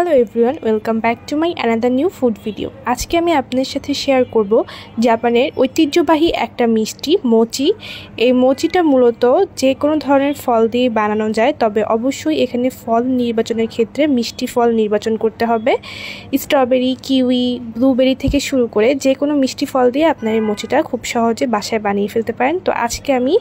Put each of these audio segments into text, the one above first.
Hello everyone, welcome back to my another new food video. আজকে আমি আপনাদের সাথে শেয়ার করব জাপানের ঐতিহ্যবাহী একটা মিষ্টি মোচি। এই মোচিটা মূলত যে কোনো ধরনের ফল দিয়ে বানানো যায়, তবে অবশ্যই এখানে ফল নির্বাচনের ক্ষেত্রে মিষ্টি ফল নির্বাচন করতে হবে। স্ট্রবেরি, কিউই, ব্লুবেরি থেকে শুরু করে যে কোনো মিষ্টি ফল দিয়ে আপনার এই মোচিটা খুব সহজে বাসায় বানিয়ে ফেলতে পারেন। তো আজকে আমি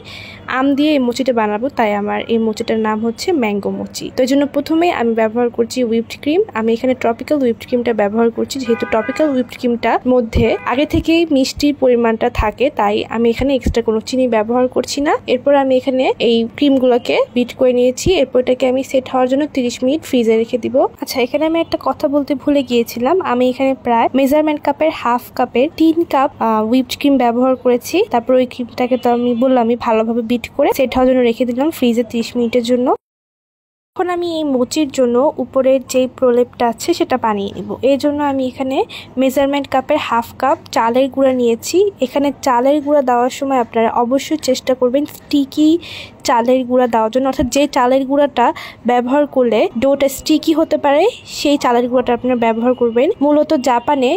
আম দিয়ে এই মোচিটা বানাবো, তাই আমার এই মোচিটার নাম হচ্ছে ম্যাঙ্গো মোচি। তো এই জন্য প্রথমে আমি ব্যবহার করছি হুইপড ক্রিম। আমি এখানে ট্রপিক্যাল হুইপড ক্রিমটা ব্যবহার করছি, যেহেতু ট্রপিক্যাল হুইপড ক্রিমটার মধ্যে আগে থেকেই মিষ্টির পরিমাণটা থাকে, তাই আমি এখানে এক্সট্রা কোনো চিনি ব্যবহার করছি না। এরপর আমি এখানে এই ক্রিমগুলোকে বিট করে নিয়েছি। এরপর এটাকে আমি সেট হওয়ার জন্য 30 মিনিট ফ্রিজে রেখে দিব। আচ্ছা, এখানে আমি একটা কথা বলতে ভুলে গিয়েছিলাম। আমি এখানে প্রায় মেজারমেন্ট কাপের হাফ কাপের 3 কাপ হুইপড ক্রিম ব্যবহার করেছি। তারপর ওই ক্রিমটাকে তো আমি বললাম আমি ভালোভাবে বিট করে সেট হওয়ার জন্য রেখে দিলাম ফ্রিজে 30 মিনিটের জন্য। এখন আমি এই মোচির জন্য উপরের যেই প্রলেপটা আছে সেটা বানিয়ে নেব। এই জন্য আমি এখানে মেজারমেন্ট কাপের হাফ কাপ চালের গুঁড়া নিয়েছি। এখানে চালের গুঁড়া দেওয়ার সময় আপনারা অবশ্যই চেষ্টা করবেন স্টিকি চালের গুঁড়া দেওয়ার জন্য, অর্থাৎ যে চালের গুঁড়াটা ব্যবহার করলে ডোটা স্টিকি হতে পারে সেই চালের গুঁড়াটা আপনারা ব্যবহার করবেন। মূলত জাপানে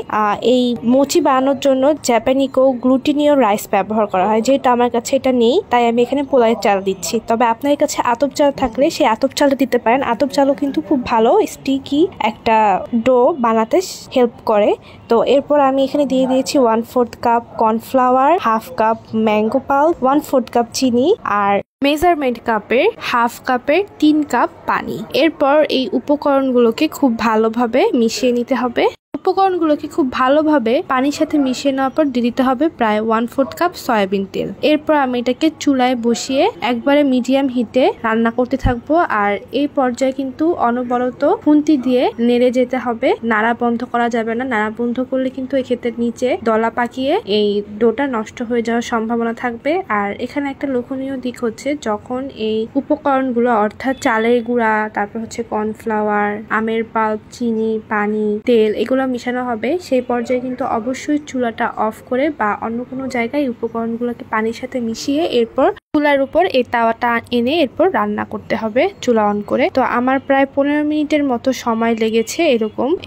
এই মোচি বানানোর জন্য জাপানিকো গ্লুটিনিয় রাইস ব্যবহার করা হয়, যেহেতু আমার কাছে এটা নেই তাই আমি এখানে পোলাওয়ের চাল দিচ্ছি। তবে আপনার কাছে আতপ চাল থাকলে সেই আতপ চালটা দিতে পারেন। আতপ চালও কিন্তু খুব ভালো স্টিকি একটা ডো বানাতে হেল্প করে। তো এরপর আমি এখানে দিয়ে দিয়েছি 1/4 cup cornflour, half cup mango pulp, 1/4 cup চিনি আর মেজারমেন্ট কাপের হাফ কাপের 3 কাপ পানি। এরপর এই উপকরণগুলোকে খুব ভালোভাবে মিশিয়ে নিতে হবে। উপকরণগুলোকে খুব ভালোভাবে পানির সাথে মিশিয়ে নেওয়ার পর দিয়ে দিতে হবে প্রায় 1/4 কাপ সয়াবিন তেল। এরপর আমি এটাকে চুলায় বসিয়ে একবারে মিডিয়াম হিটে রান্না করতে থাকবো। আর এই পর্যায়ে কিন্তু অনবরত খুন্তি দিয়ে নেড়ে যেতে হবে, নাড়া বন্ধ করা যাবে না। নাড়া বন্ধ করলে কিন্তু এক্ষেত্রে নিচে দলা পাকিয়ে এই ডোটা নষ্ট হয়ে যাওয়ার সম্ভাবনা থাকবে। আর এখানে একটা লক্ষণীয় দিক হচ্ছে, যখন এই উপকরণগুলো অর্থাৎ চালের গুঁড়া, তারপর হচ্ছে কর্নফ্লাওয়ার, আমের পাল্প, চিনি, পানি, তেল এগুলো মিশানো হবে, সেই পর্যায়ে কিন্তু অবশ্যই চুলাটা অফ করে বা অন্য কোনো জায়গায় উপকরণগুলোকে পানির সাথে মিশিয়ে এরপর চুলার উপর এই তাওয়াটা এনে এরপর রান্না করতে হবে চুলা অন করে। তো আমার প্রায় 15 মিনিটের মতো সময় লেগেছে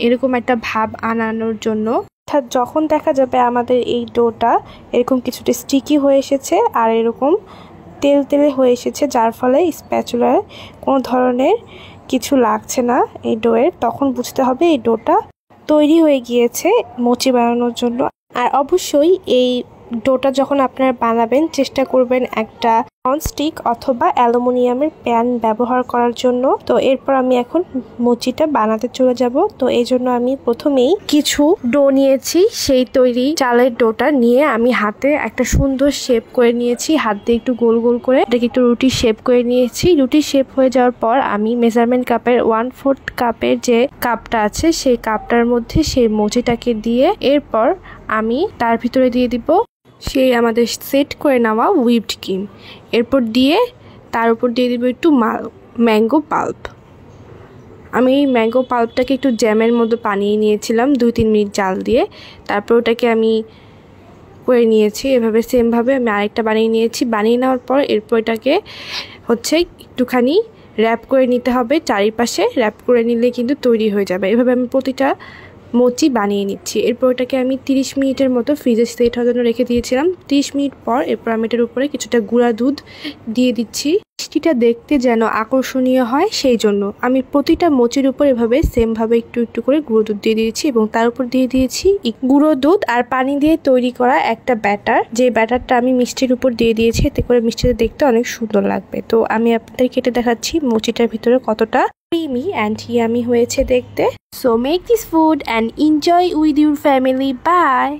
এরকম একটা ভাব আনানোর জন্য। অর্থাৎ যখন দেখা যাবে আমাদের এই ডোটা এরকম কিছুটা স্টিকি হয়ে এসেছে আর এরকম তেল তেলে হয়ে এসেছে, যার ফলে স্প্যাচুলায় কোনো ধরনের কিছু লাগছে না এই ডোয়ের, তখন বুঝতে হবে এই ডোটা তৈরি হয়ে গিয়েছে মোচি বানানোর জন্য। আর অবশ্যই এই ডোটা যখন আপনারা বানাবেন চেষ্টা করবেন একটা ননস্টিক অথবা অ্যালুমিনিয়ামের প্যান ব্যবহার করার জন্য। তো এরপর আমি এখন মোচিটা বানাতে চলে যাব। তো এই জন্য আমি প্রথমেই কিছু ডো নিয়েছি, সেই তৈরি চালের ডোটা নিয়ে আমি হাতে একটা সুন্দর শেপ করে নিয়েছি। হাত দিয়ে একটু গোল গোল করে এটাকে একটু রুটি শেপ করে নিয়েছি। রুটি শেপ হয়ে যাওয়ার পর আমি মেজারমেন্ট কাপের 1/4 কাপের যে কাপটা আছে সেই কাপটার মধ্যে সেই মোচিটাকে দিয়ে এরপর আমি তার ভিতরে দিয়ে দিব সেই আমাদের সেট করে নেওয়া হুইপড ক্রিম। এরপর দিয়ে তার উপর দিয়ে দিব একটু ম্যাঙ্গো পাল্প। আমি এই ম্যাঙ্গো পাল্পটাকে একটু জ্যামের মতো বানিয়ে নিয়েছিলাম 2-3 মিনিট জাল দিয়ে। তারপর ওটাকে আমি করে নিয়েছি এভাবে, সেমভাবে আমি আরেকটা বানিয়ে নিয়েছি। বানিয়ে নেওয়ার পর এরপর এটাকে হচ্ছে একটুখানি র্যাপ করে নিতে হবে, চারিপাশে র্যাপ করে নিলে কিন্তু তৈরি হয়ে যাবে। এভাবে আমি প্রতিটা মোচি বানিয়ে নিচ্ছি। এরপর এটাকে আমি 30 মিনিটের মতো ফ্রিজে সেট হওয়ার জন্য রেখে দিয়েছিলাম। 30 মিনিট পর এরপর আমি এটার উপরে কিছুটা গুঁড়া দুধ দিয়ে দিচ্ছি। মিষ্টিটা দেখতে যেন আকর্ষণীয় হয় সেই জন্য আমি প্রতিটা মোচির উপর এভাবে সেমভাবে একটু একটু করে গুঁড়ো দুধ দিয়ে দিয়েছি এবং তার উপর দিয়ে দিয়েছি গুঁড়ো দুধ আর পানি দিয়ে তৈরি করা একটা ব্যাটার। যে ব্যাটারটা আমি মিষ্টির উপর দিয়ে দিয়েছি, এতে করে মিষ্টিটা দেখতে অনেক সুন্দর লাগবে। তো আমি আপনাদের কেটে দেখাচ্ছি মোচিটার ভিতরে কতটা creamy and yummy হয়েছে দেখতে। So make this food and enjoy with your family. Bye.